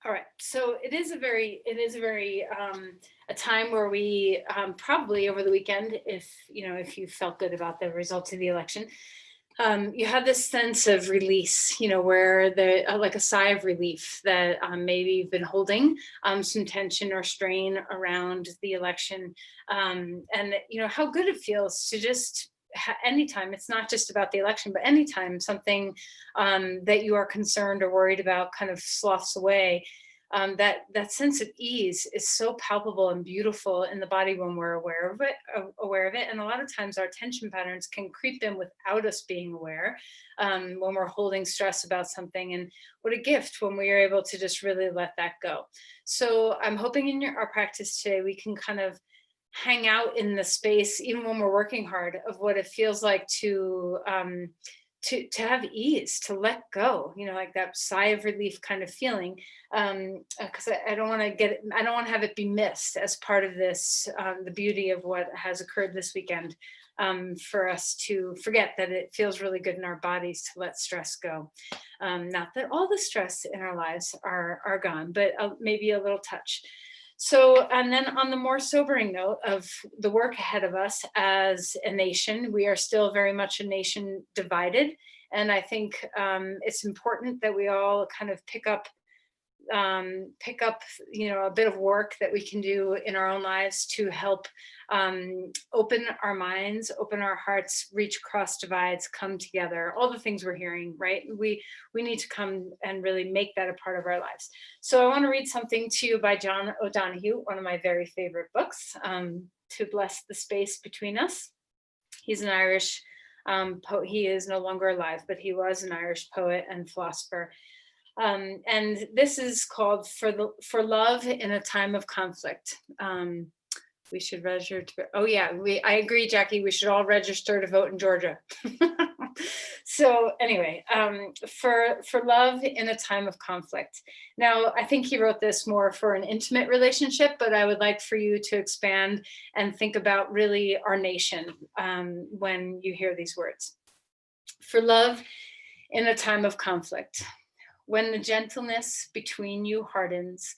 All right. So a time where we probably over the weekend, if you felt good about the results of the election, you have this sense of release, where like a sigh of relief that maybe you've been holding some tension or strain around the election, and how good it feels to just anytime. It's not just about the election, but anytime something that you are concerned or worried about kind of sloughs away, that sense of ease is so palpable and beautiful in the body when we're aware of it. And a lot of times our tension patterns can creep in without us being aware, when we're holding stress about something. And what a gift when we are able to just really let that go. So I'm hoping in our practice today we can kind of hang out in the space, even when we're working hard, of what it feels like to have ease, to let go, like that sigh of relief kind of feeling. Because I don't want to I don't want to have it be missed as part of this, the beauty of what has occurred this weekend, for us to forget that it feels really good in our bodies to let stress go. Not that all the stress in our lives are gone, but maybe a little touch. So, and then on the more sobering note of the work ahead of us as a nation, we are still very much a nation divided. And I think it's important that we all kind of pick up a bit of work that we can do in our own lives to help open our minds, open our hearts, reach across divides, come together, all the things we're hearing, right? We need to come and really make that a part of our lives. So I want to read something to you by John O'Donohue, one of my very favorite books, to bless the space between us. He's an Irish poet. He is no longer alive, but he was an Irish poet and philosopher. And this is called "For Love in a Time of Conflict." We should register to. Oh yeah, I agree, Jackie. We should all register to vote in Georgia. So anyway, for love in a time of conflict. Now, I think he wrote this more for an intimate relationship, but I would like for you to expand and think about really our nation, when you hear these words. For love in a time of conflict. When the gentleness between you hardens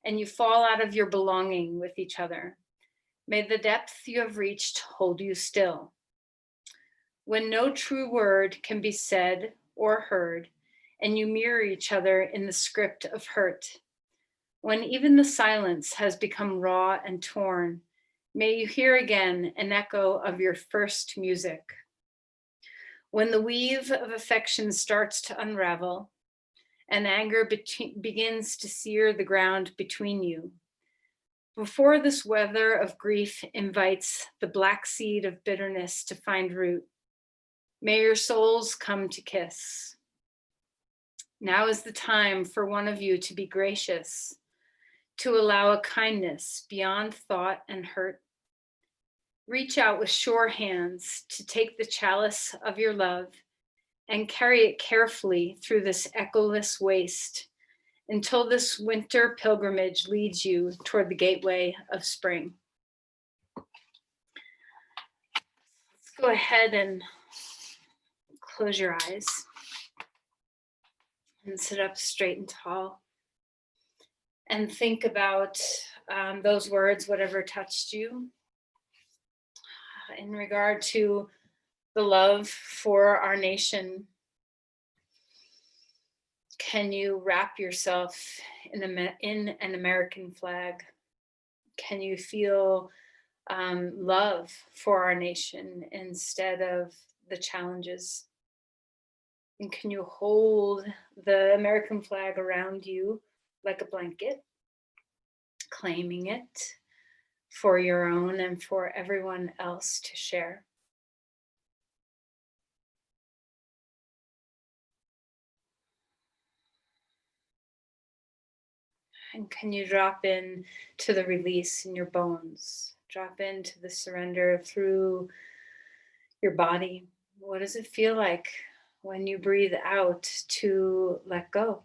and you fall out of your belonging with each other, may the depth you have reached hold you still. When no true word can be said or heard, and you mirror each other in the script of hurt, when even the silence has become raw and torn, may you hear again an echo of your first music. When the weave of affection starts to unravel, and anger begins to sear the ground between you. Before this weather of grief invites the black seed of bitterness to find root, may your souls come to kiss. Now is the time for one of you to be gracious, to allow a kindness beyond thought and hurt. Reach out with sure hands to take the chalice of your love and carry it carefully through this echoless waste until this winter pilgrimage leads you toward the gateway of spring. Let's go ahead and close your eyes and sit up straight and tall and think about those words, whatever touched you, in regard to the love for our nation. Can you wrap yourself in an American flag? Can you feel love for our nation instead of the challenges? And can you hold the American flag around you like a blanket, claiming it for your own and for everyone else to share? And can you drop in to the release in your bones? Drop into the surrender through your body. What does it feel like when you breathe out to let go?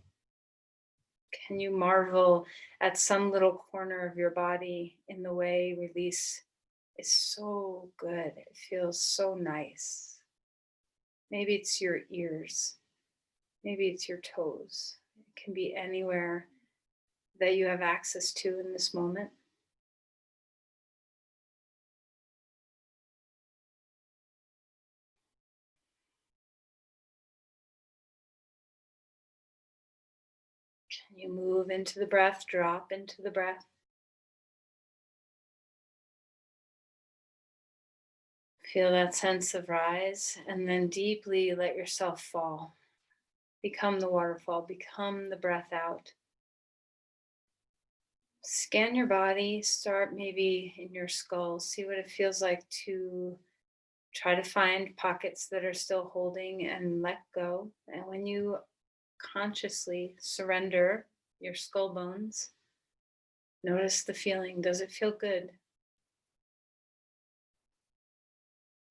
Can you marvel at some little corner of your body in the way release is so good? It feels so nice. Maybe it's your ears. Maybe it's your toes. It can be anywhere that you have access to in this moment. Can you move into the breath, drop into the breath? Feel that sense of rise and then deeply let yourself fall. Become the waterfall, become the breath out. Scan your body, start maybe in your skull, see what it feels like to try to find pockets that are still holding and let go. And when you consciously surrender your skull bones, notice the feeling. Does it feel good?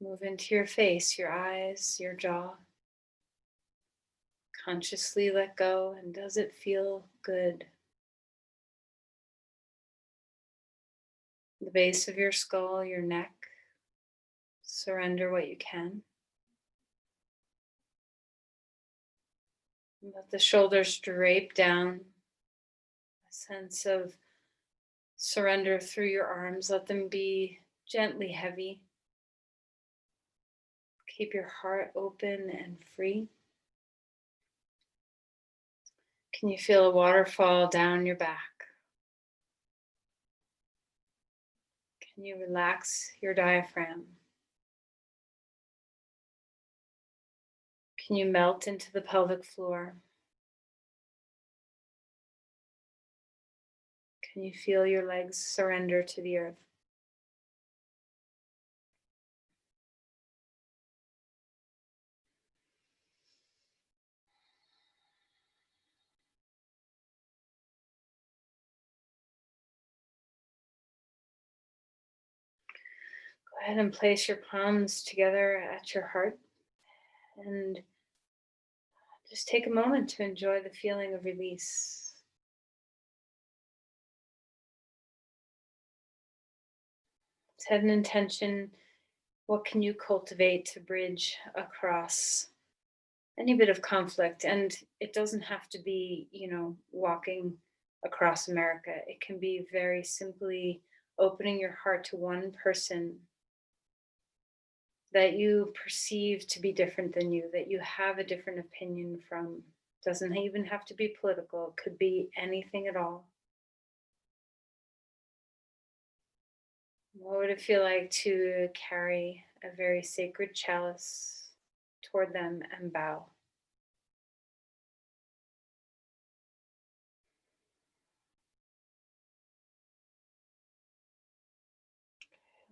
Move into your face, your eyes, your jaw. Consciously let go, and does it feel good? The base of your skull, your neck. Surrender what you can. Let the shoulders drape down. A sense of surrender through your arms. Let them be gently heavy. Keep your heart open and free. Can you feel a waterfall down your back? Can you relax your diaphragm? Can you melt into the pelvic floor? Can you feel your legs surrender to the earth? Go ahead and place your palms together at your heart and just take a moment to enjoy the feeling of release. Set an intention. What can you cultivate to bridge across any bit of conflict? And it doesn't have to be, walking across America. It can be very simply opening your heart to one person that you perceive to be different than you, that you have a different opinion from. Doesn't even have to be political, it could be anything at all. What would it feel like to carry a very sacred chalice toward them and bow?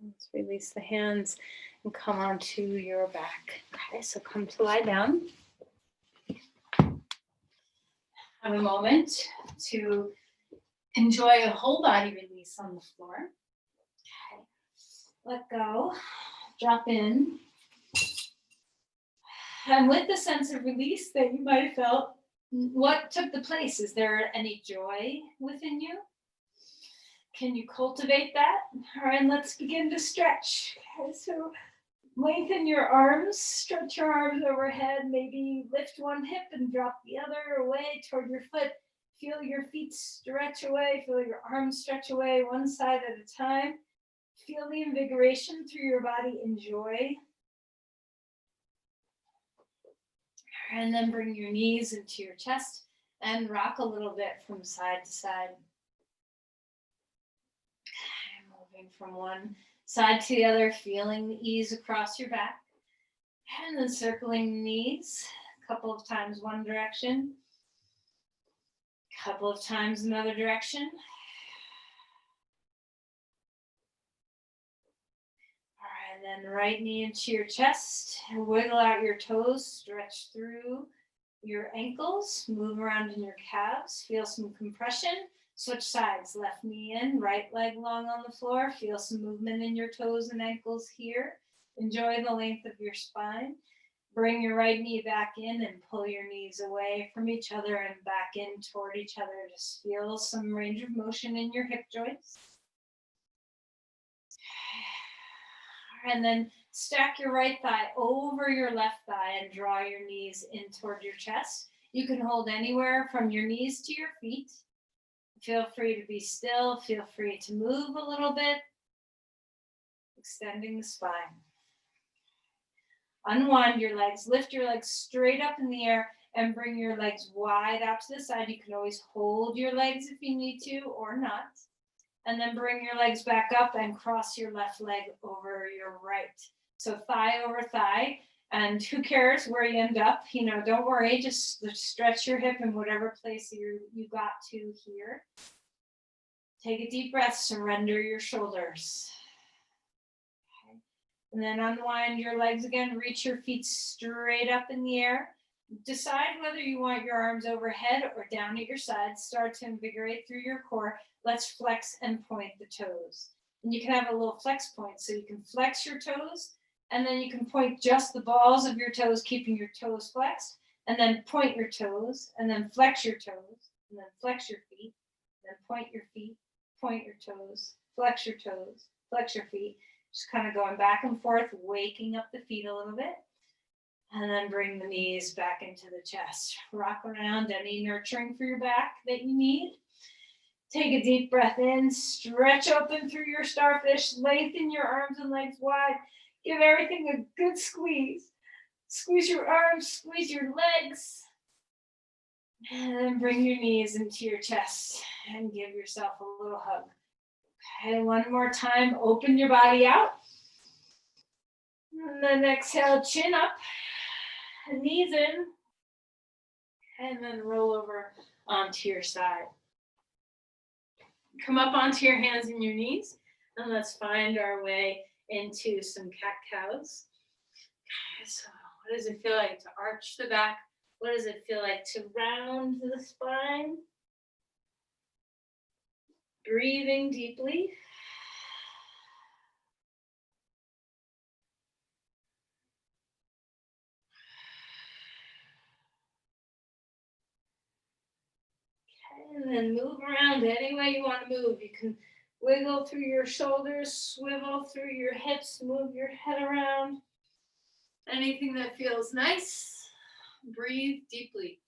Let's release the hands and come onto your back. Okay, so come to lie down. Have a moment to enjoy a whole body release on the floor. Okay, let go, drop in. And with the sense of release that you might have felt, what took the place? Is there any joy within you? Can you cultivate that? All right, let's begin to stretch. Okay, so lengthen your arms, stretch your arms overhead, maybe lift one hip and drop the other away toward your foot. Feel your feet stretch away, feel your arms stretch away one side at a time. Feel the invigoration through your body, enjoy. And then bring your knees into your chest and rock a little bit from side to side. Moving from one side to the other, feeling the ease across your back. And then circling the knees a couple of times one direction, a couple of times another direction. All right, and then right knee into your chest. Wiggle out your toes, stretch through your ankles, move around in your calves, feel some compression. Switch sides, left knee in, right leg long on the floor. Feel some movement in your toes and ankles here. Enjoy the length of your spine. Bring your right knee back in and pull your knees away from each other and back in toward each other. Just feel some range of motion in your hip joints. And then stack your right thigh over your left thigh and draw your knees in toward your chest. You can hold anywhere from your knees to your feet. Feel free to be still. Feel free to move a little bit, extending the spine. Unwind your legs, lift your legs straight up in the air and bring your legs wide out to the side. You can always hold your legs if you need to or not. And then bring your legs back up and cross your left leg over your right. So thigh over thigh. And who cares where you end up? You know, don't worry, just stretch your hip in whatever place you got to here. Take a deep breath, surrender your shoulders. Okay. And then unwind your legs again, reach your feet straight up in the air. Decide whether you want your arms overhead or down at your sides. Start to invigorate through your core. Let's flex and point the toes. And you can have a little flex point, so you can flex your toes, and then you can point just the balls of your toes, keeping your toes flexed, and then point your toes, and then flex your toes, and then flex your feet, and then point your feet, point your toes, flex your toes, flex your feet. Just kind of going back and forth, waking up the feet a little bit. And then bring the knees back into the chest. Rock around, any nurturing for your back that you need. Take a deep breath in, stretch open through your starfish, lengthen your arms and legs wide. Give everything a good squeeze. Squeeze your arms, squeeze your legs. And then bring your knees into your chest and give yourself a little hug. Okay, one more time, open your body out. And then exhale, chin up. Knees in, and then roll over onto your side. Come up onto your hands and your knees, and let's find our way into some cat-cows. So what does it feel like to arch the back? What does it feel like to round the spine? Breathing deeply. And then move around any way you want to move. You can wiggle through your shoulders, swivel through your hips, move your head around. Anything that feels nice. Breathe deeply.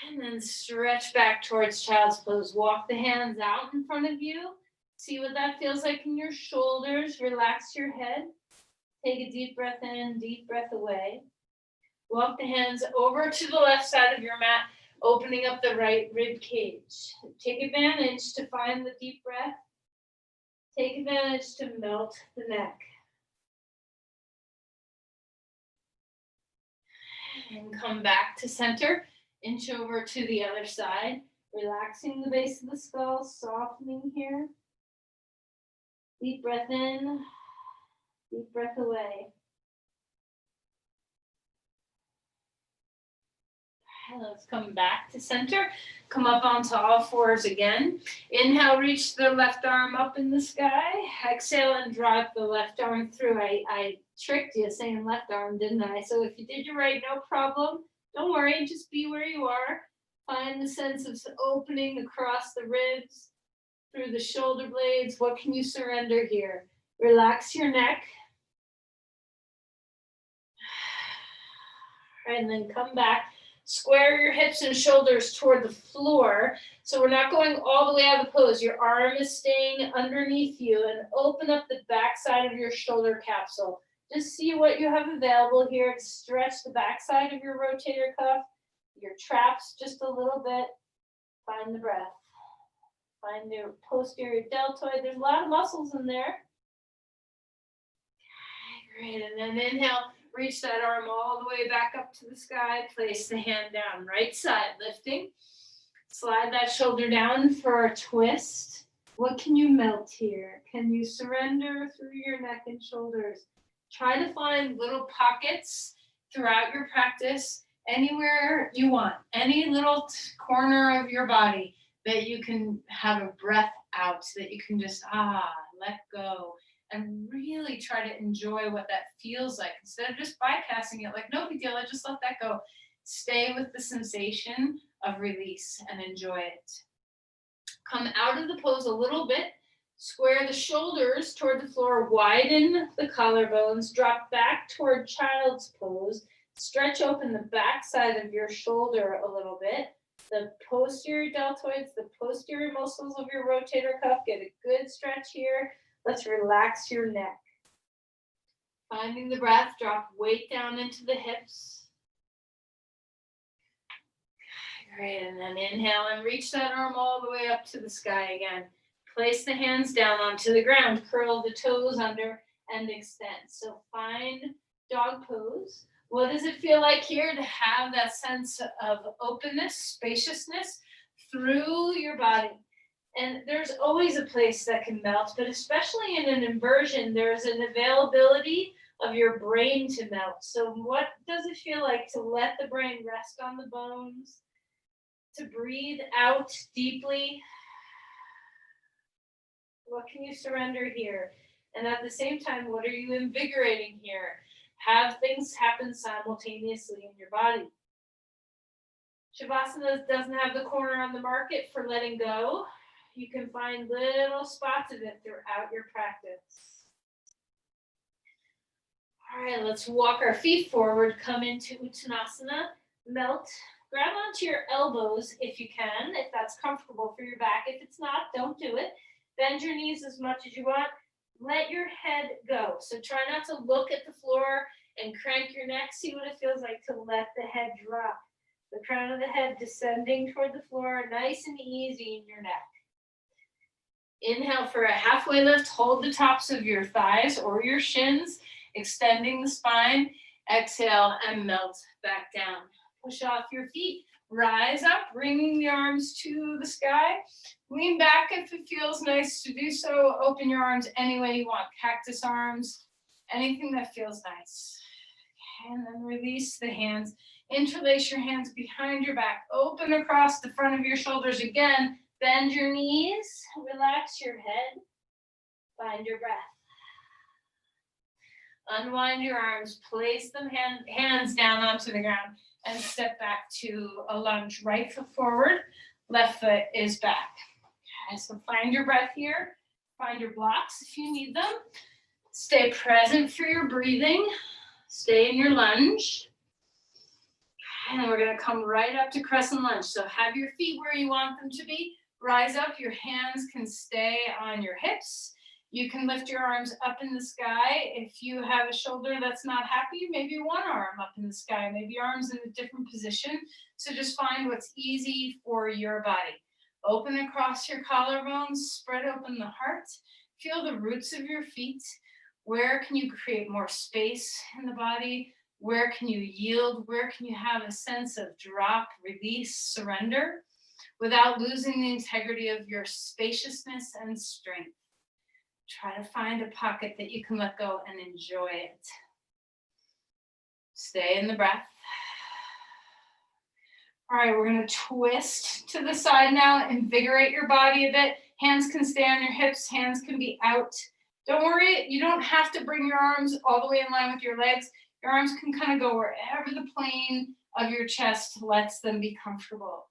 And then stretch back towards child's pose. Walk the hands out in front of you. See what that feels like in your shoulders. Relax your head. Take a deep breath in, deep breath away. Walk the hands over to the left side of your mat, opening up the right rib cage. Take advantage to find the deep breath. Take advantage to melt the neck. And come back to center. Inch over to the other side. Relaxing the base of the skull, softening here. Deep breath in, deep breath away. Let's come back to center. Come up onto all fours again. Inhale, reach the left arm up in the sky. Exhale and drop the left arm through. I tricked you saying left arm, didn't I? So if you did your right, no problem. Don't worry, just be where you are. Find the sense of opening across the ribs, through the shoulder blades. What can you surrender here? Relax your neck. And then come back. Square your hips and shoulders toward the floor. So we're not going all the way out of the pose. Your arm is staying underneath you, and open up the back side of your shoulder capsule. Just see what you have available here. Stretch the back side of your rotator cuff, your traps just a little bit. Find the breath. Find your posterior deltoid. There's a lot of muscles in there. Great, and then inhale. Reach that arm all the way back up to the sky. Place the hand down. Right side lifting. Slide that shoulder down for a twist. What can you melt here? Can you surrender through your neck and shoulders? Try to find little pockets throughout your practice, anywhere you want, any little corner of your body that you can have a breath out, that you can just, let go. And really try to enjoy what that feels like instead of just bypassing it like no big deal, I just let that go. Stay with the sensation of release and enjoy it. Come out of the pose a little bit, square the shoulders toward the floor, widen the collarbones, drop back toward child's pose, stretch open the back side of your shoulder a little bit, the posterior deltoids, the posterior muscles of your rotator cuff. Get a good stretch here. Let's relax your neck. Finding the breath, drop weight down into the hips. Great, and then inhale and reach that arm all the way up to the sky again. Place the hands down onto the ground, curl the toes under and extend. So find dog pose. What does it feel like here to have that sense of openness, spaciousness through your body? And there's always a place that can melt, but especially in an inversion, there's an availability of your brain to melt. So what does it feel like to let the brain rest on the bones, to breathe out deeply? What can you surrender here? And at the same time, what are you invigorating here? Have things happen simultaneously in your body. Shavasana doesn't have the corner on the market for letting go. You can find little spots of it throughout your practice. All right, let's walk our feet forward, come into Uttanasana, melt, grab onto your elbows if you can, if that's comfortable for your back. If it's not, don't do it. Bend your knees as much as you want. Let your head go. So try not to look at the floor and crank your neck. See what it feels like to let the head drop. The crown of the head descending toward the floor, nice and easy in your neck. Inhale for a halfway lift. Hold the tops of your thighs or your shins, extending the spine. Exhale and melt back down. Push off your feet. Rise up, bringing the arms to the sky. Lean back if it feels nice to do so. Open your arms any way you want. Cactus arms, anything that feels nice. And then release the hands. Interlace your hands behind your back. Open across the front of your shoulders again. Bend your knees. Relax your head. Find your breath. Unwind your arms. Place them hands down onto the ground. And step back to a lunge. Right foot forward, left foot is back. Okay, so find your breath here. Find your blocks if you need them. Stay present for your breathing. Stay in your lunge. And then we're going to come right up to crescent lunge. So have your feet where you want them to be. Rise up. Your hands can stay on your hips. You can lift your arms up in the sky. If you have a shoulder that's not happy, maybe one arm up in the sky, maybe your arm's in a different position. So just find what's easy for your body. Open across your collarbones, spread open the heart. Feel the roots of your feet. Where can you create more space in the body? Where can you yield? Where can you have a sense of drop, release, surrender without losing the integrity of your spaciousness and strength? Try to find a pocket that you can let go and enjoy it. Stay in the breath. All right, we're going to twist to the side now. Invigorate your body a bit. Hands can stay on your hips. Hands can be out. Don't worry, you don't have to bring your arms all the way in line with your legs. Your arms can kind of go wherever the plane of your chest lets them be comfortable.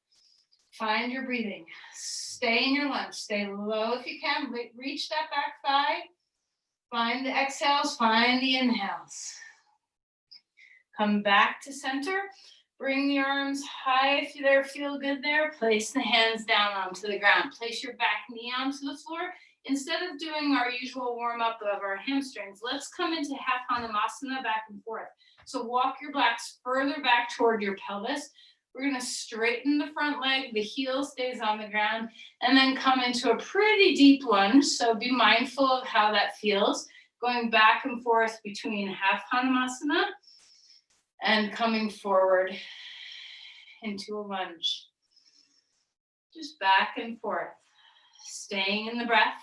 Find your breathing. Stay in your lunge. Stay low if you can. Reach that back thigh. Find the exhales. Find the inhales. Come back to center. Bring the arms high if you feel good there. Place the hands down onto the ground. Place your back knee onto the floor. Instead of doing our usual warm-up of our hamstrings, let's come into half Hanumasana back and forth. So walk your blocks further back toward your pelvis. We're going to straighten the front leg, the heel stays on the ground, and then come into a pretty deep lunge. So be mindful of how that feels. Going back and forth between half Hanumasana and coming forward into a lunge. Just back and forth, staying in the breath.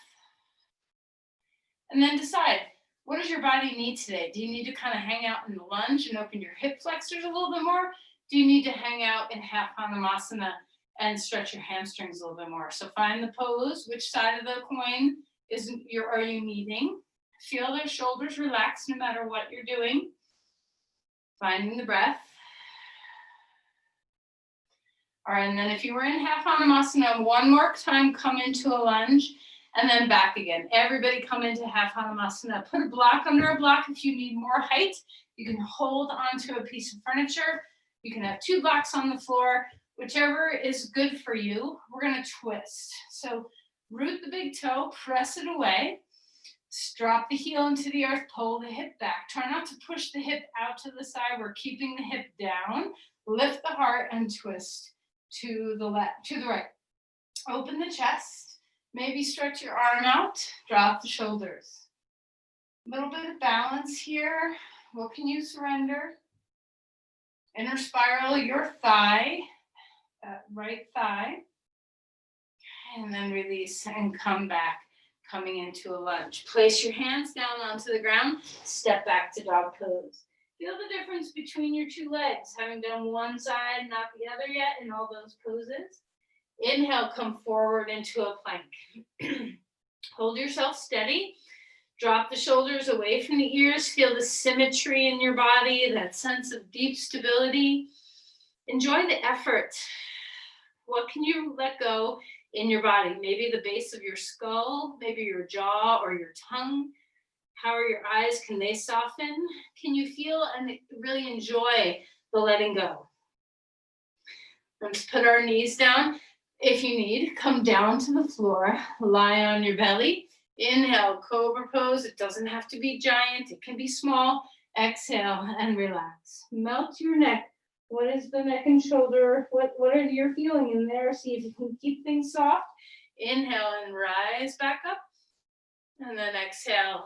And then decide, what does your body need today? Do you need to kind of hang out in the lunge and open your hip flexors a little bit more? Do you need to hang out in half Hanumasana and stretch your hamstrings a little bit more? So find the pose. Which side of the coin are you needing? Feel those shoulders relax no matter what you're doing. Finding the breath. All right, and then if you were in half Hanumasana, one more time, come into a lunge and then back again. Everybody come into half Hanumasana. Put a block under a block if you need more height. You can hold onto a piece of furniture. You can have 2 blocks on the floor. Whichever is good for you, we're gonna twist. So root the big toe, press it away, drop the heel into the earth, pull the hip back. Try not to push the hip out to the side. We're keeping the hip down. Lift the heart and twist to the left, to the right. Open the chest. Maybe stretch your arm out. Drop the shoulders. A little bit of balance here. What can you surrender? Inner spiral your thigh, right thigh. And then release and come back, coming into a lunge. Place your hands down onto the ground. Step back to dog pose. Feel the difference between your two legs, having done one side, not the other yet in all those poses. Inhale, come forward into a plank. Hold yourself steady. Drop the shoulders away from the ears. Feel the symmetry in your body, that sense of deep stability. Enjoy the effort. What can you let go in your body? Maybe the base of your skull, maybe your jaw or your tongue. How are your eyes? Can they soften? Can you feel and really enjoy the letting go? Let's put our knees down. If you need, come down to the floor, lie on your belly. Inhale, cobra pose. It doesn't have to be giant, it can be small. Exhale and relax. Melt your neck. What is the neck and shoulder? What are you feeling in there? See if you can keep things soft. Inhale and rise back up. And then exhale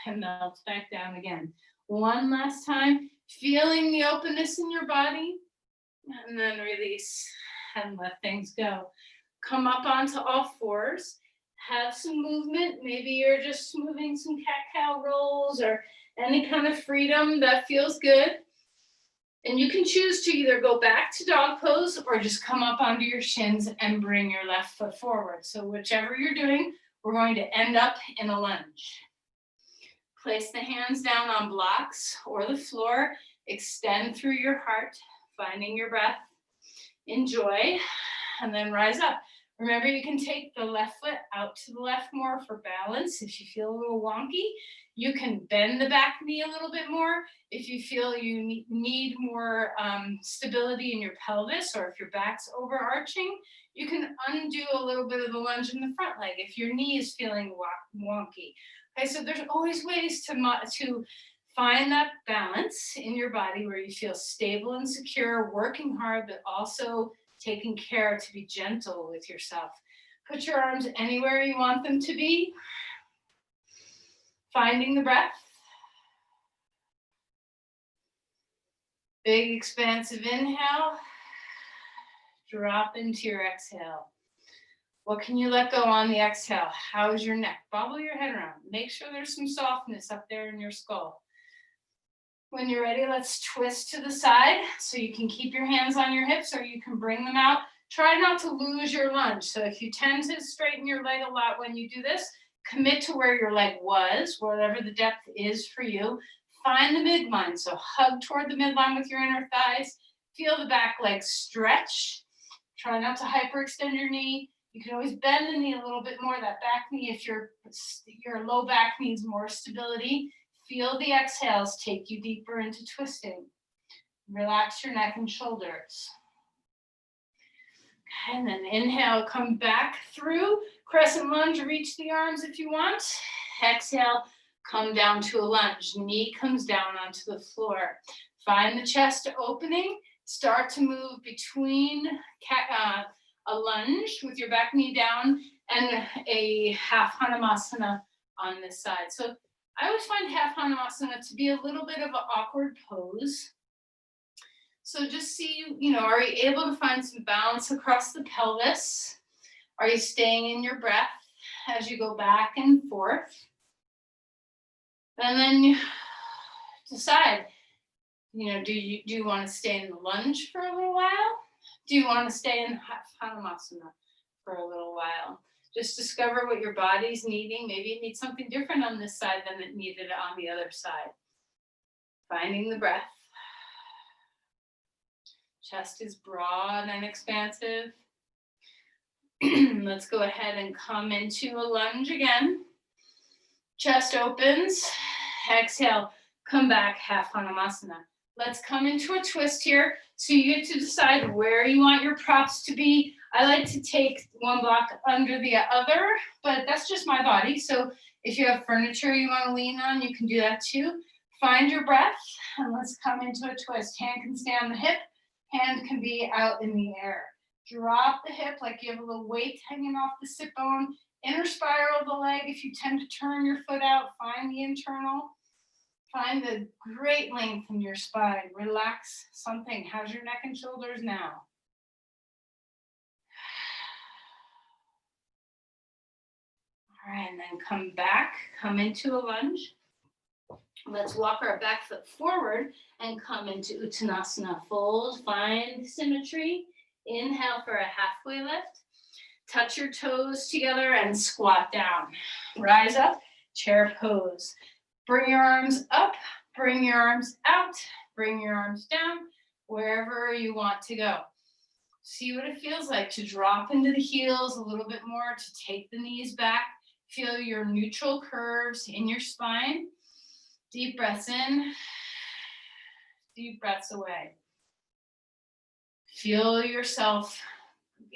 and melt back down again. One last time, feeling the openness in your body. And then release and let things go. Come up onto all fours. Have some movement. Maybe you're just moving some cat-cow rolls or any kind of freedom that feels good. And you can choose to either go back to dog pose or just come up onto your shins and bring your left foot forward. So whichever you're doing, we're going to end up in a lunge. Place the hands down on blocks or the floor. Extend through your heart, finding your breath. Enjoy, and then rise up. Remember, you can take the left foot out to the left more for balance. If you feel a little wonky, you can bend the back knee a little bit more. If you feel you need more stability in your pelvis, or if your back's overarching, you can undo a little bit of the lunge in the front leg if your knee is feeling wonky. Okay, so there's always ways to find that balance in your body where you feel stable and secure, working hard, but also taking care to be gentle with yourself. Put your arms anywhere you want them to be. Finding the breath. Big expansive inhale. Drop into your exhale. What can you let go on the exhale? How is your neck? Bobble your head around. Make sure there's some softness up there in your skull. When you're ready, let's twist to the side so you can keep your hands on your hips or you can bring them out. Try not to lose your lunge. So if you tend to straighten your leg a lot when you do this, commit to where your leg was, whatever the depth is for you. Find the midline. So hug toward the midline with your inner thighs. Feel the back leg stretch. Try not to hyperextend your knee. You can always bend the knee a little bit more, that back knee, if your low back needs more stability. Feel the exhales take you deeper into twisting. Relax your neck and shoulders. Okay, and then inhale, come back through. Crescent lunge, reach the arms if you want. Exhale, come down to a lunge. Knee comes down onto the floor. Find the chest opening. Start to move between a lunge with your back knee down and a half Hanumasana on this side. So I always find half Hanumasana to be a little bit of an awkward pose. So just see, are you able to find some balance across the pelvis? Are you staying in your breath as you go back and forth? And then decide, do you want to stay in the lunge for a little while? Do you want to stay in half Hanumasana for a little while? Just discover what your body's needing. Maybe it needs something different on this side than it needed on the other side. Finding the breath. Chest is broad and expansive. Let's go ahead and come into a lunge again. Chest opens. Exhale, come back, half Hanumasana. Let's come into a twist here. So you get to decide where you want your props to be. I like to take one block under the other, but that's just my body. So if you have furniture you want to lean on, you can do that too. Find your breath and let's come into a twist. Hand can stay on the hip, hand can be out in the air. Drop the hip like you have a little weight hanging off the sit bone. Inner spiral the leg. If you tend to turn your foot out, find the internal. Find the great length in your spine. Relax something. How's your neck and shoulders now? All right, and then come back, come into a lunge. Let's walk our back foot forward and come into Uttanasana. Fold, find symmetry. Inhale for a halfway lift. Touch your toes together and squat down. Rise up, chair pose. Bring your arms up, bring your arms out, bring your arms down, wherever you want to go. See what it feels like to drop into the heels a little bit more, to take the knees back. Feel your neutral curves in your spine. Deep breaths in, deep breaths away. Feel yourself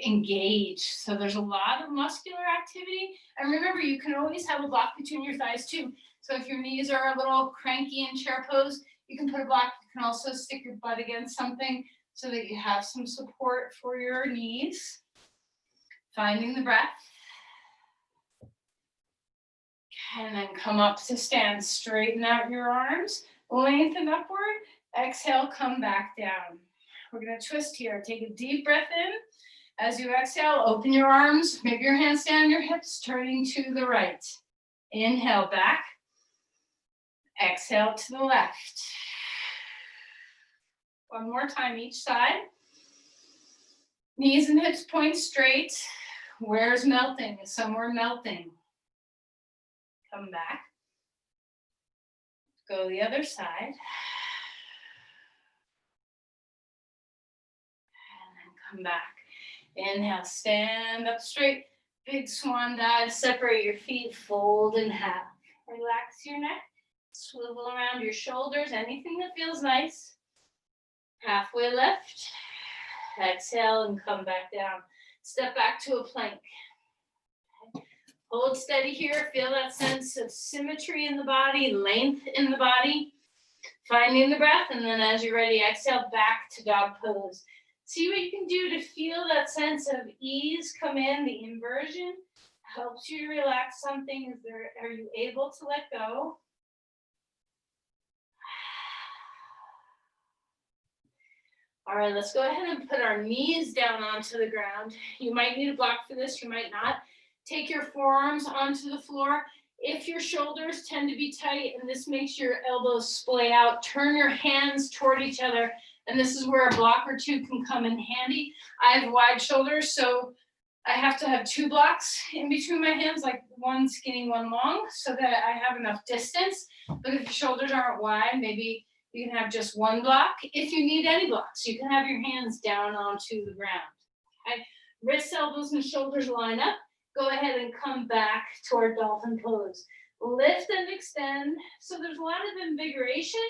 engage. So there's a lot of muscular activity. And remember, you can always have a block between your thighs too. So if your knees are a little cranky in chair pose, you can put a block. You can also stick your butt against something so that you have some support for your knees. Finding the breath. And then come up to stand. Straighten out your arms. Lengthen upward. Exhale, come back down. We're going to twist here. Take a deep breath in. As you exhale, open your arms. Maybe your hands stay on your hips, turning to the right. Inhale back. Exhale to the left. One more time each side. Knees and hips point straight. Where's melting? Is somewhere melting? Come back. Go the other side. And then come back. Inhale, stand up straight. Big swan dive. Separate your feet, fold in half. Relax your neck. Swivel around your shoulders, anything that feels nice. Halfway lift. Exhale and come back down. Step back to a plank. Hold steady here. Feel that sense of symmetry in the body, length in the body. Finding the breath, and then as you're ready, exhale back to dog pose. See what you can do to feel that sense of ease come in. The inversion helps you to relax something. Are you able to let go? All right, let's go ahead and put our knees down onto the ground. You might need a block for this, you might not. Take your forearms onto the floor. If your shoulders tend to be tight and this makes your elbows splay out, turn your hands toward each other. And this is where a block or two can come in handy. I have wide shoulders, so I have to have two blocks in between my hands, like one skinny, one long, so that I have enough distance. But if your shoulders aren't wide, maybe you can have just one block. If you need any blocks, you can have your hands down onto the ground. Okay? Wrists, elbows, and shoulders line up. Go ahead and come back toward dolphin pose. Lift and extend. So there's a lot of invigoration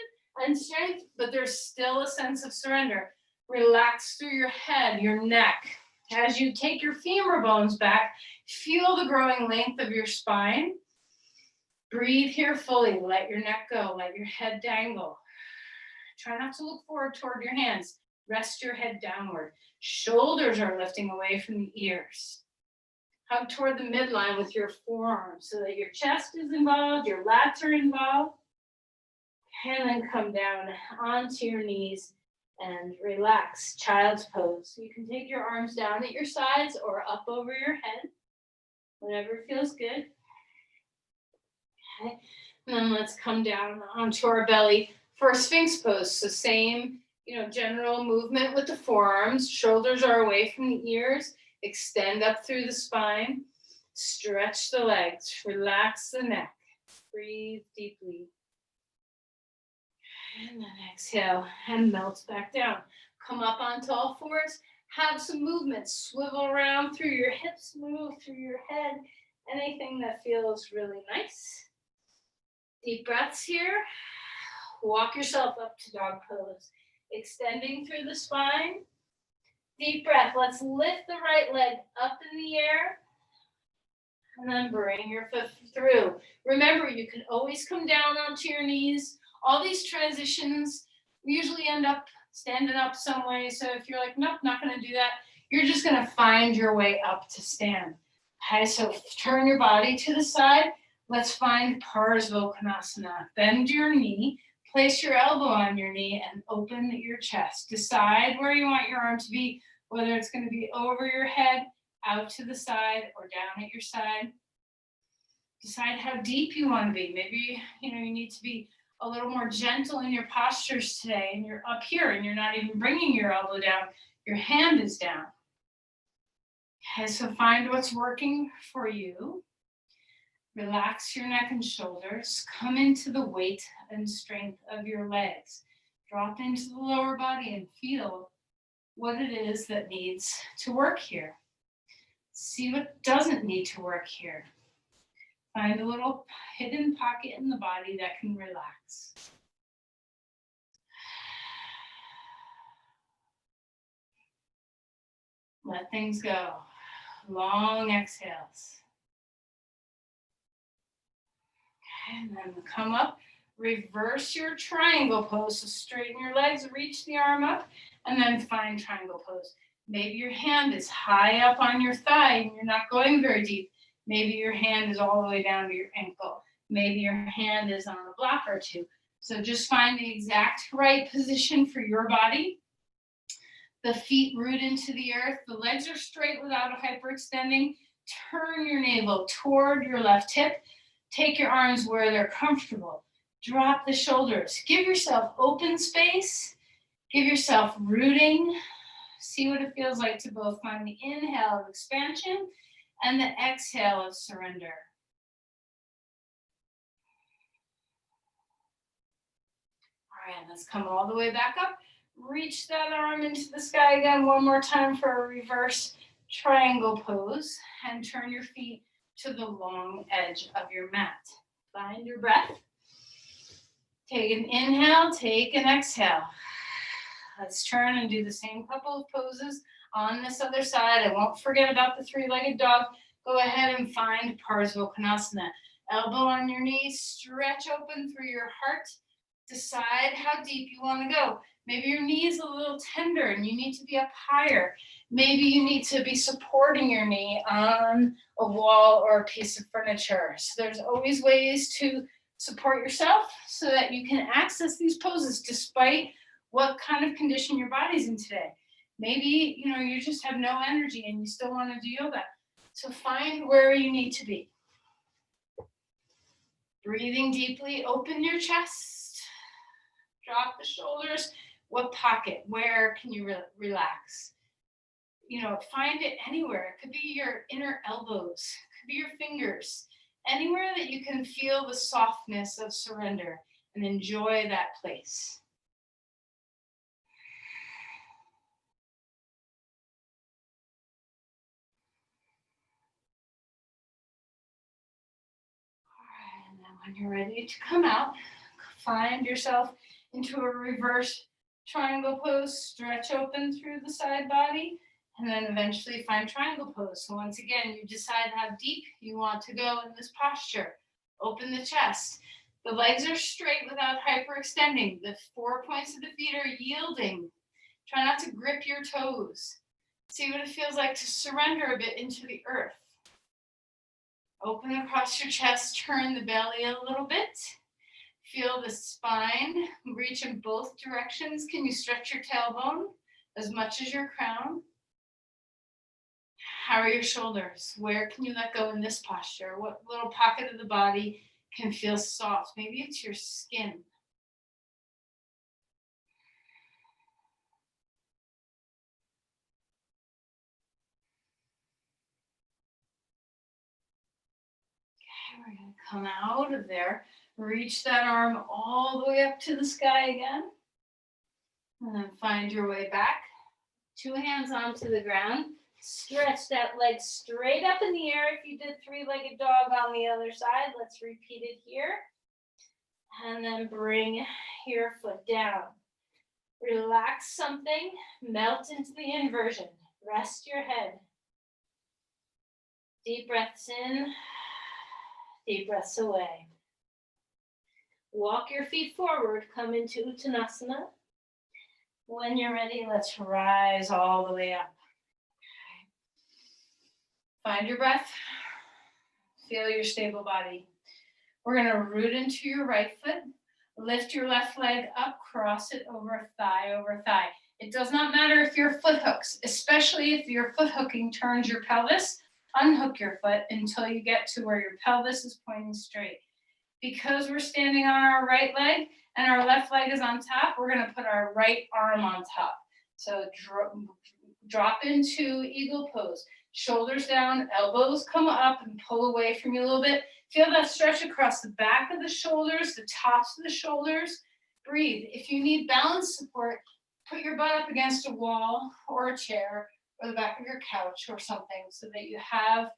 and strength, but there's still a sense of surrender. Relax through your head, your neck. As you take your femur bones back, feel the growing length of your spine. Breathe here fully. Let your neck go. Let your head dangle. Try not to look forward toward your hands. Rest your head downward. Shoulders are lifting away from the ears. Hug toward the midline with your forearms so that your chest is involved, your lats are involved. And then come down onto your knees and relax. Child's pose. You can take your arms down at your sides or up over your head, whatever feels good. Okay. And then let's come down onto our belly for a Sphinx pose. So same, general movement with the forearms. Shoulders are away from the ears. Extend up through the spine. Stretch the legs. Relax the neck. Breathe deeply. And then exhale and melt back down. Come up onto all fours. Have some movement. Swivel around through your hips. Move through your head. Anything that feels really nice. Deep breaths here. Walk yourself up to dog pose, extending through the spine. Deep breath. Let's lift the right leg up in the air and then bring your foot through. Remember, you can always come down onto your knees. All these transitions usually end up standing up some way. So if you're like, nope, not going to do that, you're just going to find your way up to stand. Okay, so turn your body to the side. Let's find Parsvottanasana. Bend your knee, place your elbow on your knee, and open your chest. Decide where you want your arm to be, whether it's going to be over your head, out to the side, or down at your side. Decide how deep you want to be. Maybe you need to be a little more gentle in your postures today, and you're up here and you're not even bringing your elbow down. Your hand is down. Okay, so find what's working for you. Relax your neck and shoulders. Come into the weight and strength of your legs. Drop into the lower body and feel what it is that needs to work here. See what doesn't need to work here. Find a little hidden pocket in the body that can relax. Let things go. Long exhales. Okay, and then come up. Reverse your triangle pose. So straighten your legs, reach the arm up, and then find triangle pose. Maybe your hand is high up on your thigh and you're not going very deep. Maybe your hand is all the way down to your ankle. Maybe your hand is on a block or two. So just find the exact right position for your body. The feet root into the earth. The legs are straight without hyperextending. Turn your navel toward your left hip. Take your arms where they're comfortable. Drop the shoulders. Give yourself open space. Give yourself rooting. See what it feels like to both find the inhale of expansion and the exhale of surrender. All right, let's come all the way back up. Reach that arm into the sky again one more time for a reverse triangle pose, and turn your feet to the long edge of your mat. Find your breath. Take an inhale, take an exhale. Let's turn and do the same couple of poses on this other side. I won't forget about the three-legged dog. Go ahead and find Parsvottanasana. Elbow on your knee, stretch open through your heart. Decide how deep you want to go. Maybe your knee is a little tender and you need to be up higher. Maybe you need to be supporting your knee on a wall or a piece of furniture. So there's always ways to support yourself so that you can access these poses despite what kind of condition your body's in today. Maybe, you just have no energy and you still want to do yoga. So find where you need to be. Breathing deeply, open your chest. Drop the shoulders. What pocket? Where can you relax? Find it anywhere. It could be your inner elbows. It could be your fingers. Anywhere that you can feel the softness of surrender and enjoy that place. And then when you're ready to come out, find yourself into a reverse triangle pose. Stretch open through the side body, and then eventually find triangle pose. So once again, you decide how deep you want to go in this posture. Open the chest. The legs are straight without hyperextending. The 4 points of the feet are yielding. Try not to grip your toes. See what it feels like to surrender a bit into the earth. Open across your chest, turn the belly a little bit. Feel the spine reach in both directions. Can you stretch your tailbone as much as your crown? How are your shoulders? Where can you let go in this posture? What little pocket of the body can feel soft? Maybe it's your skin. We're going to come out of there, reach that arm all the way up to the sky again, and then find your way back. 2 hands onto the ground. Stretch that leg straight up in the air if you did three-legged dog on the other side. Let's repeat it here. And then bring your foot down. Relax something, melt into the inversion. Rest your head. Deep breaths in, deep breaths away. Walk your feet forward, come into Uttanasana. When you're ready, let's rise all the way up. Find your breath. Feel your stable body. We're gonna root into your right foot. Lift your left leg up, cross it over thigh. It does not matter if your foot hooks, especially if your foot hooking turns your pelvis. Unhook your foot until you get to where your pelvis is pointing straight. Because we're standing on our right leg and our left leg is on top, we're gonna put our right arm on top. So drop into eagle pose. Shoulders down, elbows come up and pull away from you a little bit. Feel that stretch across the back of the shoulders, the tops of the shoulders. Breathe. If you need balance support, put your butt up against a wall or a chair or the back of your couch or something so that you have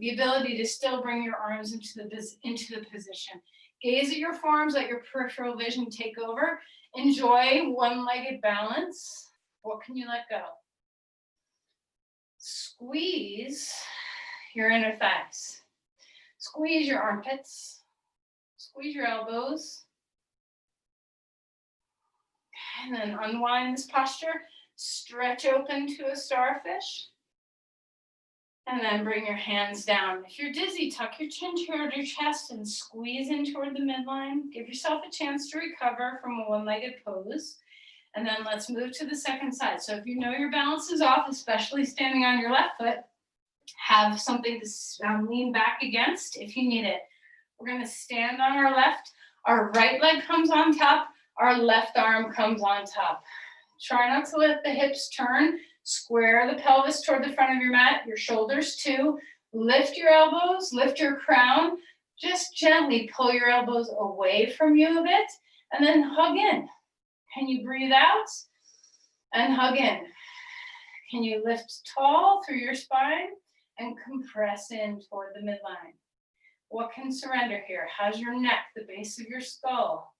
the ability to still bring your arms into the position. Gaze at your forearms, let your peripheral vision take over. Enjoy one-legged balance. What can you let go? Squeeze your inner thighs. Squeeze your armpits. Squeeze your elbows. And then unwind this posture. Stretch open to a starfish. And then bring your hands down. If you're dizzy, tuck your chin toward your chest and squeeze in toward the midline. Give yourself a chance to recover from a one-legged pose. And then let's move to the second side. So if you know your balance is off, especially standing on your left foot, have something to lean back against if you need it. We're gonna stand on our left, our right leg comes on top, our left arm comes on top. Try not to let the hips turn. Square the pelvis toward the front of your mat, your shoulders too. Lift your elbows, lift your crown. Just gently pull your elbows away from you a bit and then hug in. Can you breathe out and hug in? Can you lift tall through your spine and compress in toward the midline? What can surrender here? How's your neck, the base of your skull?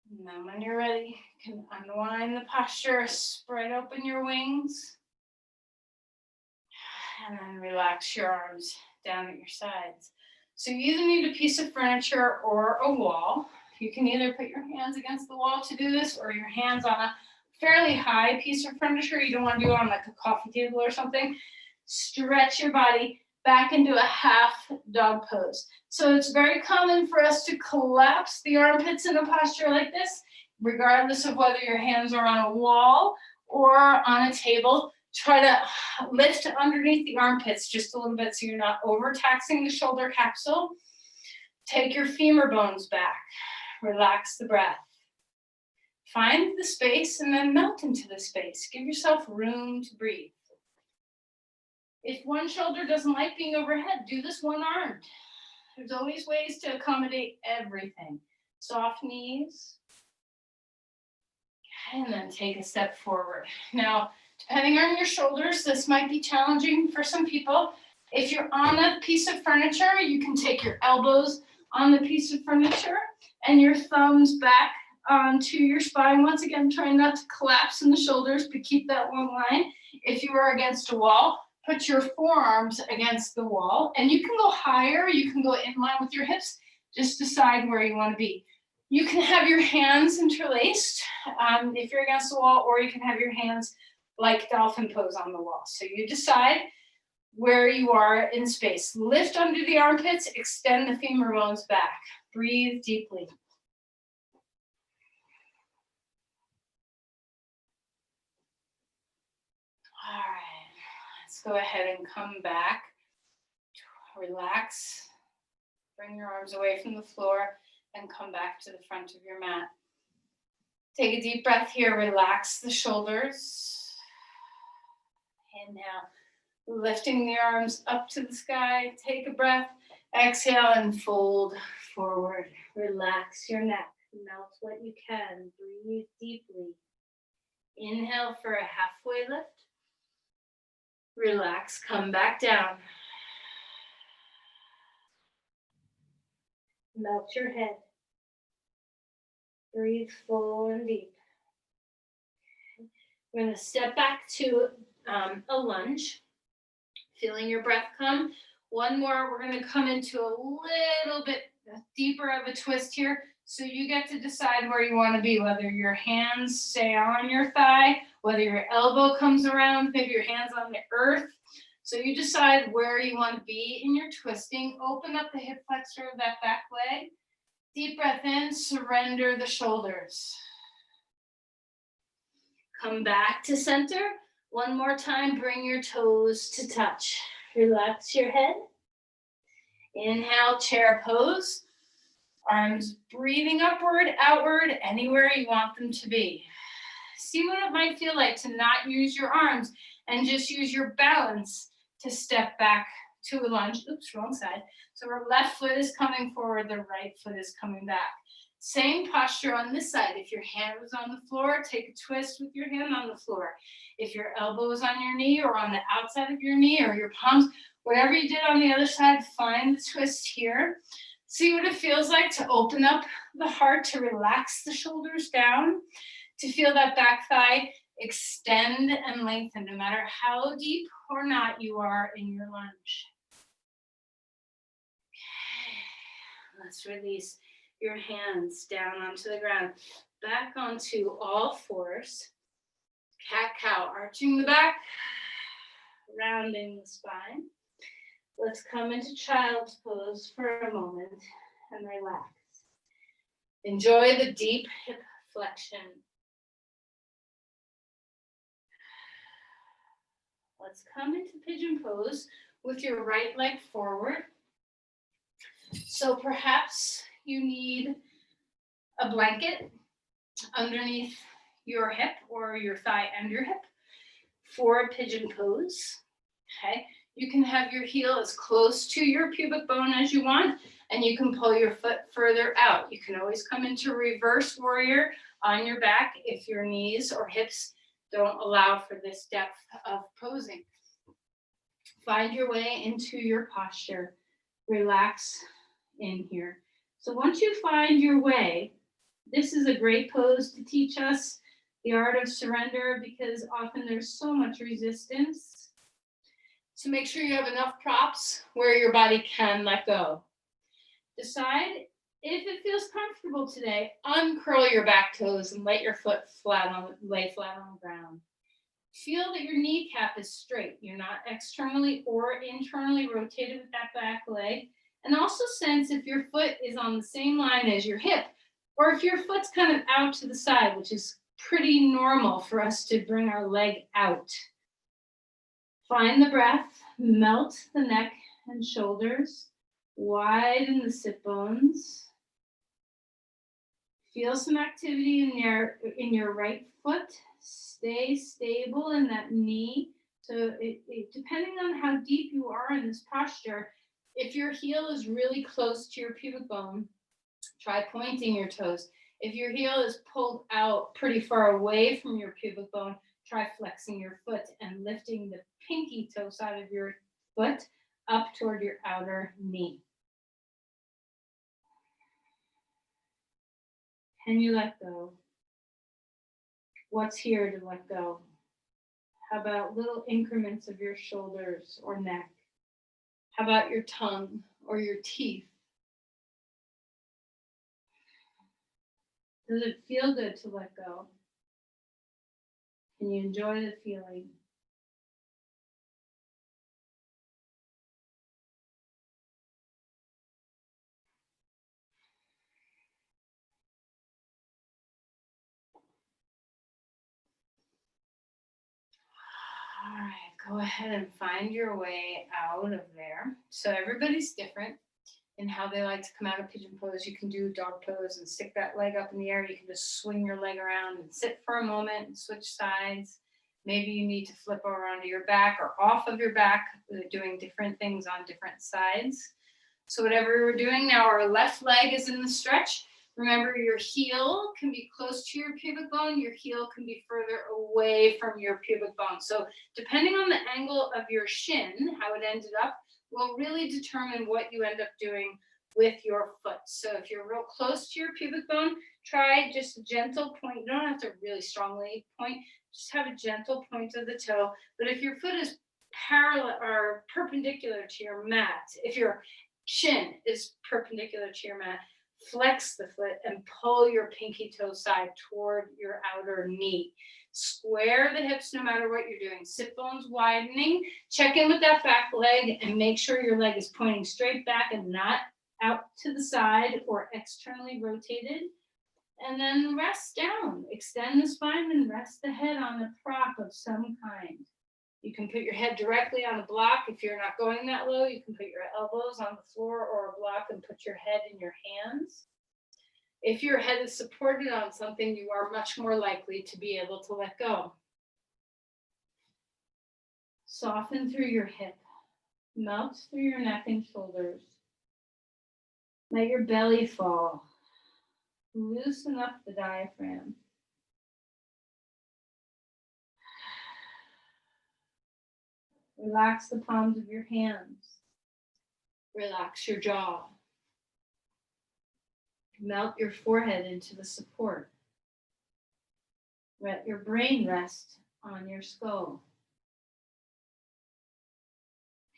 And then when you're ready, you can unwind the posture, spread open your wings, and then relax your arms down at your sides. So you either need a piece of furniture or a wall. You can either put your hands against the wall to do this or your hands on a fairly high piece of furniture. You don't want to do it on like a coffee table or something. Stretch your body back into a half dog pose. So it's very common for us to collapse the armpits in a posture like this, regardless of whether your hands are on a wall or on a table. Try to lift underneath the armpits just a little bit so you're not overtaxing the shoulder capsule. Take your femur bones back. Relax the breath. Find the space and then melt into the space. Give yourself room to breathe. If one shoulder doesn't like being overhead, do this one-armed. There's always ways to accommodate everything. Soft knees. And then take a step forward. Now, depending on your shoulders, this might be challenging for some people. If you're on a piece of furniture, you can take your elbows on the piece of furniture and your thumbs back onto your spine. Once again, trying not to collapse in the shoulders, but keep that one line. If you are against a wall, put your forearms against the wall. And you can go higher, you can go in line with your hips. Just decide where you want to be. You can have your hands interlaced if you're against the wall, or you can have your hands like dolphin pose on the wall. So you decide where you are in space. Lift under the armpits, extend the femur bones back. Breathe deeply. All right, let's go ahead and come back. Relax. Bring your arms away from the floor and come back to the front of your mat. Take a deep breath here. Relax the shoulders. Inhale, lifting the arms up to the sky. Take a breath. Exhale and fold forward. Relax your neck. Melt what you can. Breathe deeply. Inhale for a halfway lift. Relax, come back down. Melt your head. Breathe full and deep. We're going to step back to a lunge, feeling your breath come. One more, we're going to come into a little bit deeper of a twist here. So you get to decide where you want to be, whether your hands stay on your thigh, whether your elbow comes around, maybe your hands on the earth. So you decide where you want to be in your twisting. Open up the hip flexor of that back leg. Deep breath in, surrender the shoulders. Come back to center. One more time, bring your toes to touch. Relax your head. Inhale, chair pose. Arms breathing upward, outward, anywhere you want them to be. See what it might feel like to not use your arms and just use your balance to step back to a lunge. Oops, wrong side. So our left foot is coming forward, the right foot is coming back. Same posture on this side. If your hand was on the floor, take a twist with your hand on the floor. If your elbow is on your knee or on the outside of your knee or your palms, whatever you did on the other side, find the twist here. See what it feels like to open up the heart, to relax the shoulders down, to feel that back thigh extend and lengthen, no matter how deep or not you are in your lunge. Okay. Let's release your hands down onto the ground, back onto all fours. Cat-cow, arching the back, rounding the spine. Let's come into child's pose for a moment and relax. Enjoy the deep hip flexion. Let's come into pigeon pose with your right leg forward. So perhaps you need a blanket underneath your hip or your thigh and your hip for a pigeon pose. Okay. You can have your heel as close to your pubic bone as you want, and you can pull your foot further out. You can always come into reverse warrior on your back if your knees or hips don't allow for this depth of posing. Find your way into your posture. Relax in here. So once you find your way, this is a great pose to teach us the art of surrender, because often there's so much resistance. So make sure you have enough props where your body can let go. Decide if it feels comfortable today, uncurl your back toes and let your foot lay flat on the ground. Feel that your kneecap is straight. You're not externally or internally rotated with that back leg. And also sense if your foot is on the same line as your hip, or if your foot's kind of out to the side, which is pretty normal for us to bring our leg out. Find the breath, melt the neck and shoulders, widen the sit bones. Feel some activity in your right foot. Stay stable in that knee. So depending on how deep you are in this posture, if your heel is really close to your pubic bone, try pointing your toes. If your heel is pulled out pretty far away from your pubic bone, try flexing your foot and lifting the pinky toe side of your foot up toward your outer knee. Can you let go? What's here to let go? How about little increments of your shoulders or neck? How about your tongue or your teeth? Does it feel good to let go? Can you enjoy the feeling? All right, go ahead and find your way out of there. So everybody's different in how they like to come out of pigeon pose. You can do dog pose and stick that leg up in the air. You can just swing your leg around and sit for a moment and switch sides. Maybe you need to flip over onto your back or off of your back, doing different things on different sides. So whatever we're doing now, our left leg is in the stretch. Remember, your heel can be close to your pubic bone. Your heel can be further away from your pubic bone. So depending on the angle of your shin, how it ended up, will really determine what you end up doing with your foot. So if you're real close to your pubic bone, try just a gentle point. You don't have to really strongly point, just have a gentle point of the toe. But if your foot is parallel or perpendicular to your mat, if your shin is perpendicular to your mat, flex the foot and pull your pinky toe side toward your outer knee. Square the hips no matter what you're doing. Sit bones widening. Check in with that back leg and make sure your leg is pointing straight back and not out to the side or externally rotated. And then rest down. Extend the spine and rest the head on a prop of some kind. You can put your head directly on a block. If you're not going that low, you can put your elbows on the floor or a block and put your head in your hands. If your head is supported on something, you are much more likely to be able to let go. Soften through your hip. Melt through your neck and shoulders. Let your belly fall. Loosen up the diaphragm. Relax the palms of your hands. Relax your jaw. Melt your forehead into the support. Let your brain rest on your skull.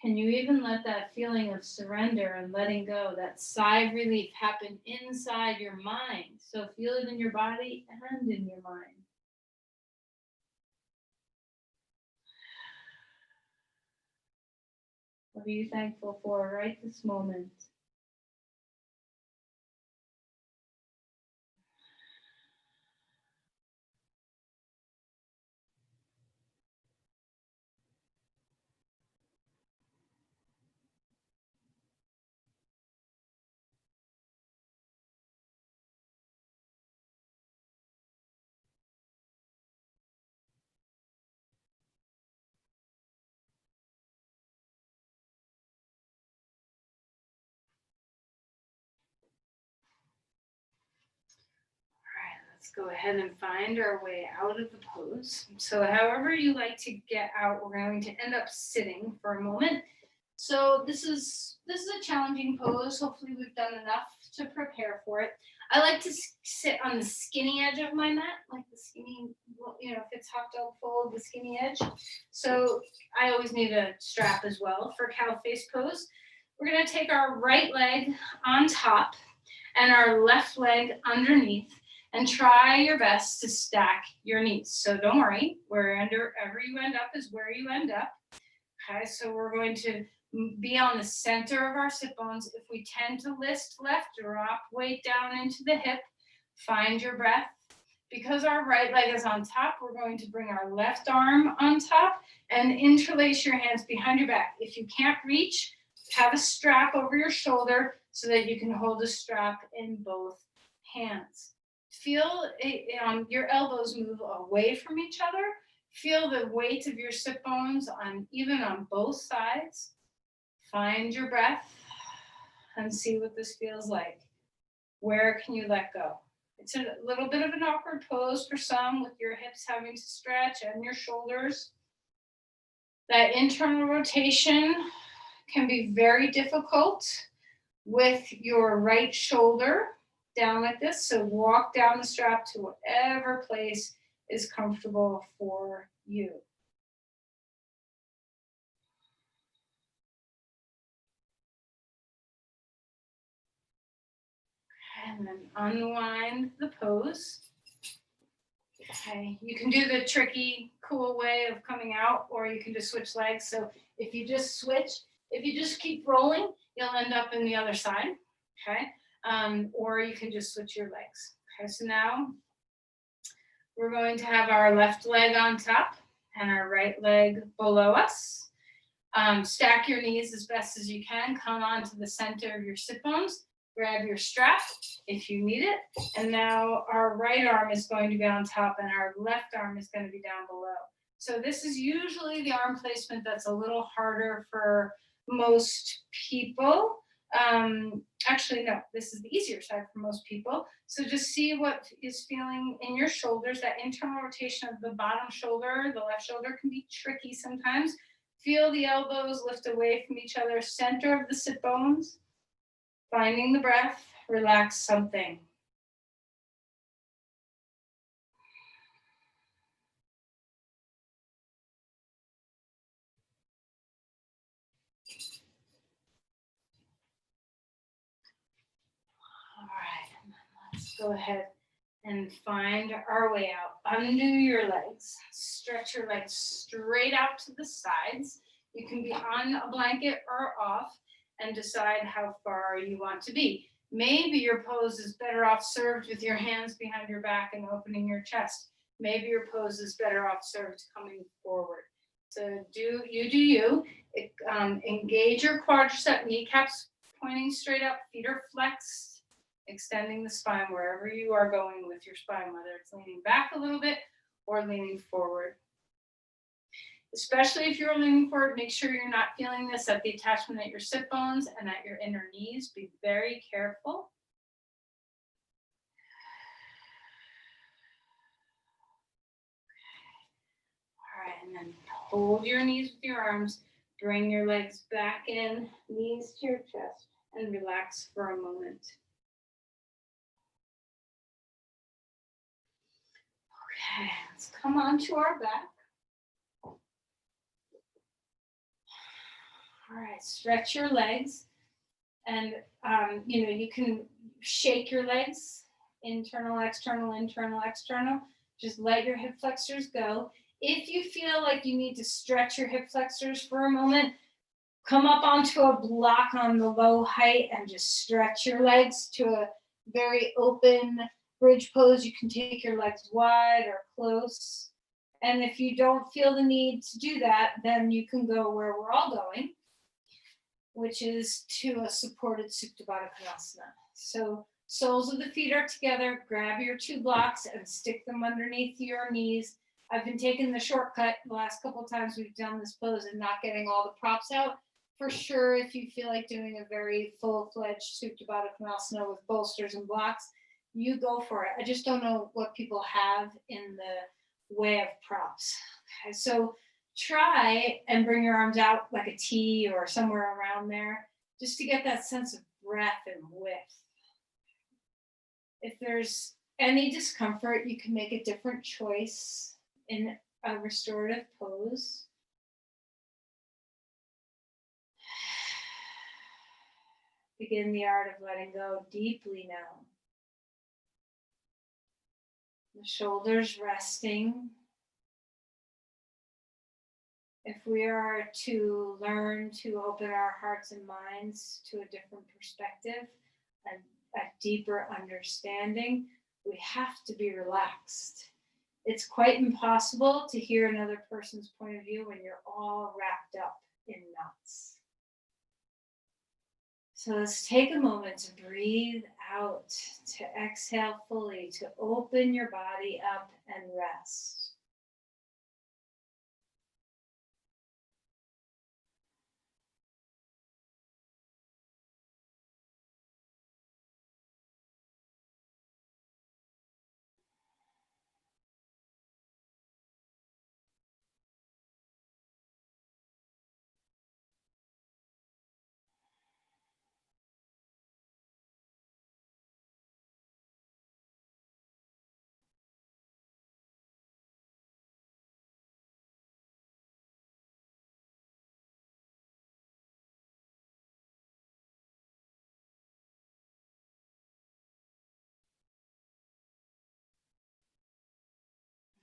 Can you even let that feeling of surrender and letting go, that sigh of relief, happen inside your mind? So feel it in your body and in your mind. What are you thankful for right this moment? Let's go ahead and find our way out of the pose. So however you like to get out, we're going to end up sitting for a moment. So this is a challenging pose. Hopefully we've done enough to prepare for it. I like to sit on the skinny edge of my mat, like the skinny, if it's hot dog fold, the skinny edge. So I always need a strap as well for cow face pose. We're gonna take our right leg on top and our left leg underneath, and try your best to stack your knees. So don't worry, wherever you end up is where you end up. Okay, so we're going to be on the center of our sit bones. If we tend to list left, drop weight down into the hip, find your breath. Because our right leg is on top, we're going to bring our left arm on top and interlace your hands behind your back. If you can't reach, have a strap over your shoulder so that you can hold a strap in both hands. Feel your elbows move away from each other. Feel the weight of your sit bones even on both sides. Find your breath and see what this feels like. Where can you let go? It's a little bit of an awkward pose for some, with your hips having to stretch and your shoulders. That internal rotation can be very difficult with your right shoulder down like this. So walk down the strap to whatever place is comfortable for you. And then unwind the pose. Okay, you can do the tricky, cool way of coming out, or you can just switch legs. So if you just keep rolling, you'll end up in the other side. Okay. Or you can just switch your legs. Okay, so now we're going to have our left leg on top and our right leg below us. Stack your knees as best as you can. Come onto the center of your sit bones. Grab your strap if you need it. And now our right arm is going to be on top and our left arm is going to be down below. So this is usually the arm placement that's a little harder for most people. Actually, no, this is the easier side for most people. So just see what is feeling in your shoulders. That internal rotation of the bottom shoulder, the left shoulder, can be tricky sometimes. Feel the elbows lift away from each other, center of the sit bones. Finding the breath, relax something. All right, and then let's go ahead and find our way out. Undo your legs. Stretch your legs straight out to the sides. You can be on a blanket or off and decide how far you want to be. Maybe your pose is better off served with your hands behind your back and opening your chest. Maybe your pose is better off served coming forward. So do you. Engage your quadricep, kneecaps pointing straight up, feet are flexed, extending the spine wherever you are going with your spine, whether it's leaning back a little bit or leaning forward. Especially if you're leaning forward, make sure you're not feeling this at the attachment at your sit bones and at your inner knees. Be very careful. All right, and then hold your knees with your arms. Bring your legs back in, knees to your chest, and relax for a moment. Okay, let's come onto our back. All right, stretch your legs, and you can shake your legs, internal, external, internal, external. Just let your hip flexors go. If you feel like you need to stretch your hip flexors for a moment, come up onto a block on the low height and just stretch your legs to a very open bridge pose. You can take your legs wide or close. And if you don't feel the need to do that, then you can go where we're all going, which is to a supported Supta Baddha Konasana. So soles of the feet are together, grab your 2 blocks and stick them underneath your knees. I've been taking the shortcut the last couple of times we've done this pose and not getting all the props out. For sure, if you feel like doing a very full-fledged Supta Baddha Konasana with bolsters and blocks, you go for it. I just don't know what people have in the way of props. Okay, so try and bring your arms out like a T or somewhere around there, just to get that sense of breath and width. If there's any discomfort, you can make a different choice in a restorative pose. Begin the art of letting go deeply now. The shoulders resting. If we are to learn to open our hearts and minds to a different perspective, a deeper understanding, we have to be relaxed. It's quite impossible to hear another person's point of view when you're all wrapped up in knots. So let's take a moment to breathe out, to exhale fully, to open your body up and rest.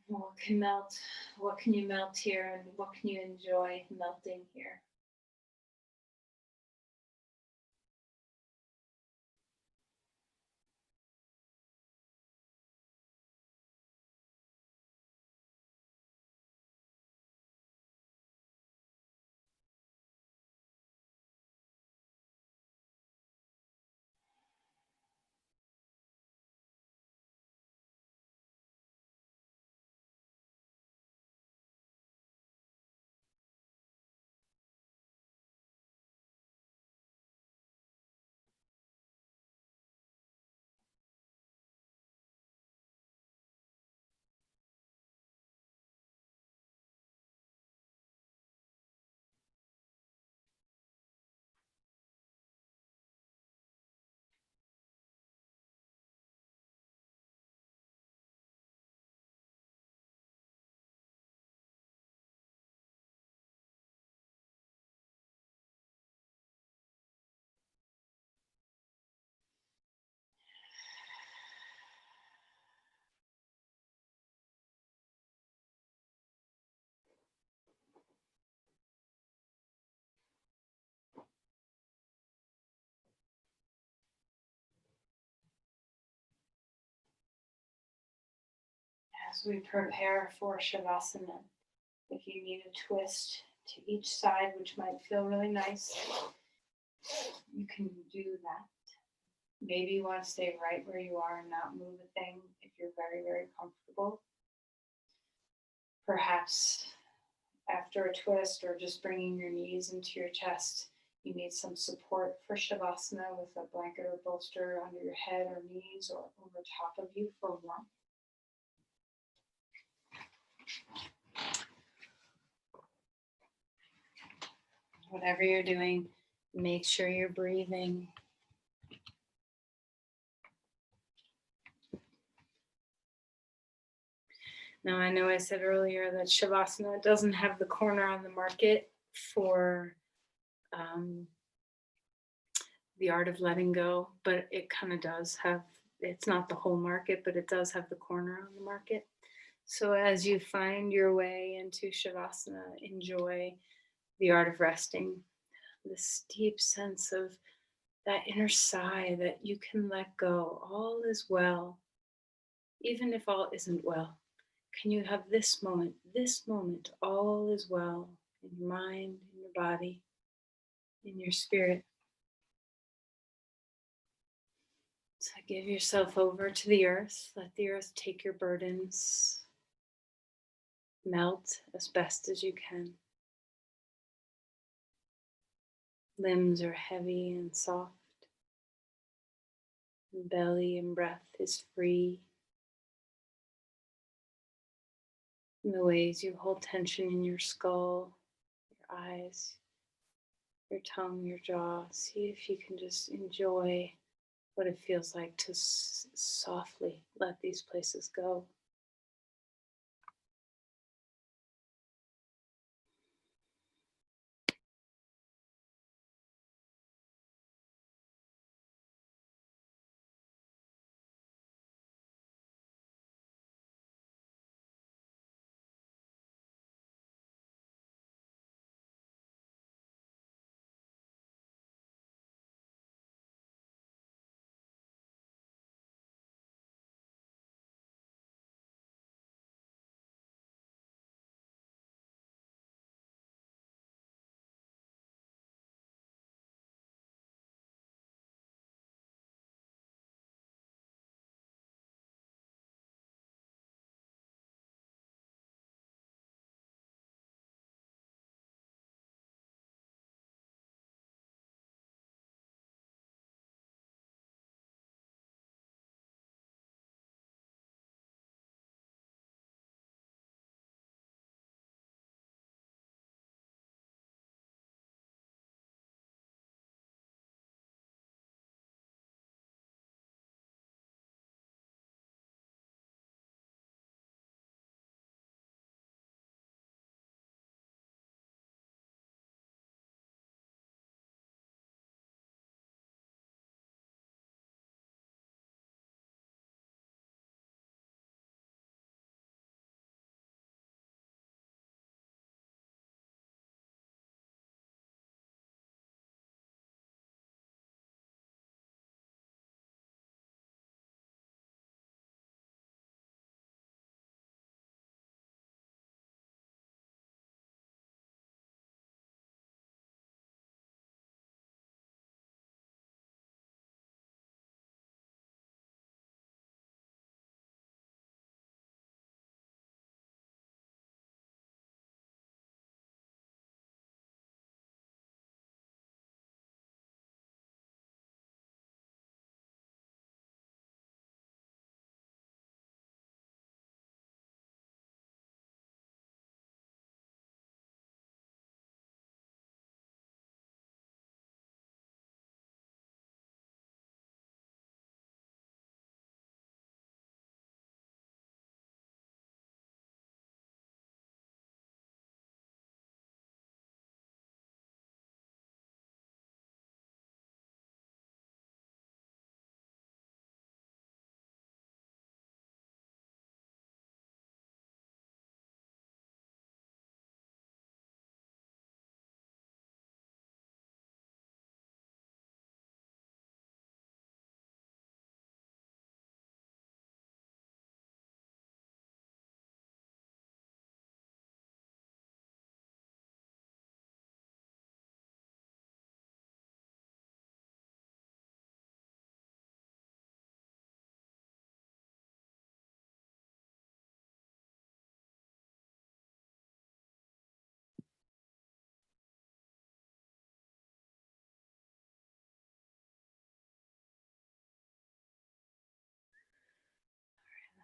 What can melt? What can you melt here, and what can you enjoy melting here? as we prepare for Shavasana. If you need a twist to each side, which might feel really nice, you can do that. Maybe you want to stay right where you are and not move a thing if you're very, very comfortable. Perhaps after a twist or just bringing your knees into your chest, you need some support for Shavasana with a blanket or bolster under your head or knees or over top of you for warmth. Whatever you're doing, make sure you're breathing. Now, I know I said earlier that Shavasana doesn't have the corner on the market for the art of letting go, but it kind of does have, it's not the whole market, but it does have the corner on the market. So as you find your way into Shavasana, enjoy the art of resting, this deep sense of that inner sigh that you can let go. All is well, even if all isn't well. Can you have this moment, all is well in your mind, in your body, in your spirit. So give yourself over to the earth. Let the earth take your burdens. Melt as best as you can. Limbs are heavy and soft. Belly and breath is free. In the ways you hold tension in your skull, your eyes, your tongue, your jaw. See if you can just enjoy what it feels like to softly let these places go.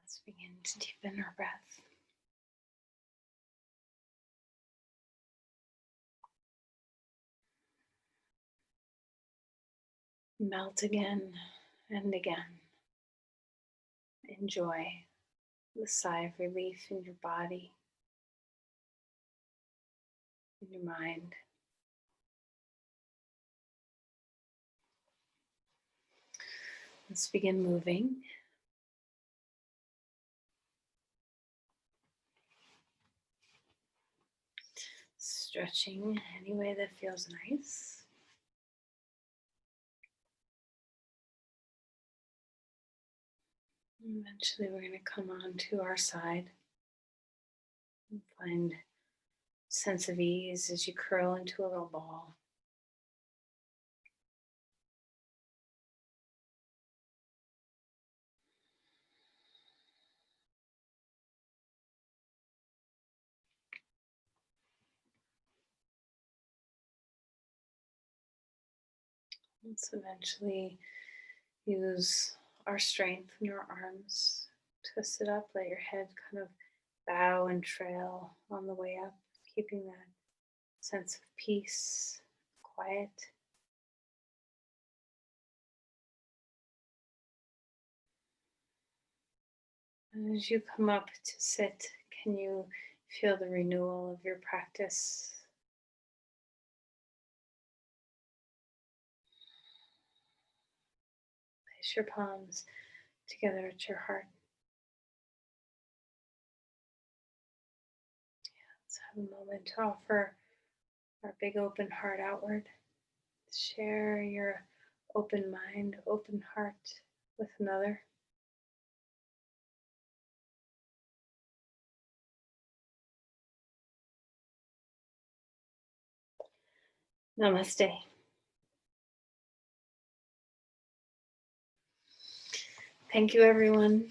Let's begin to deepen our breath. Melt again and again. Enjoy the sigh of relief in your body, in your mind. Let's begin moving. Stretching any way that feels nice. Eventually we're going to come on to our side and find a sense of ease as you curl into a little ball. Let's eventually use our strength in your arms to sit up. Let your head kind of bow and trail on the way up, keeping that sense of peace, quiet. And as you come up to sit, can you feel the renewal of your practice? Place your palms together at your heart. Let's have a moment to offer our big open heart outward. Share your open mind, open heart with another. Namaste. Thank you, everyone.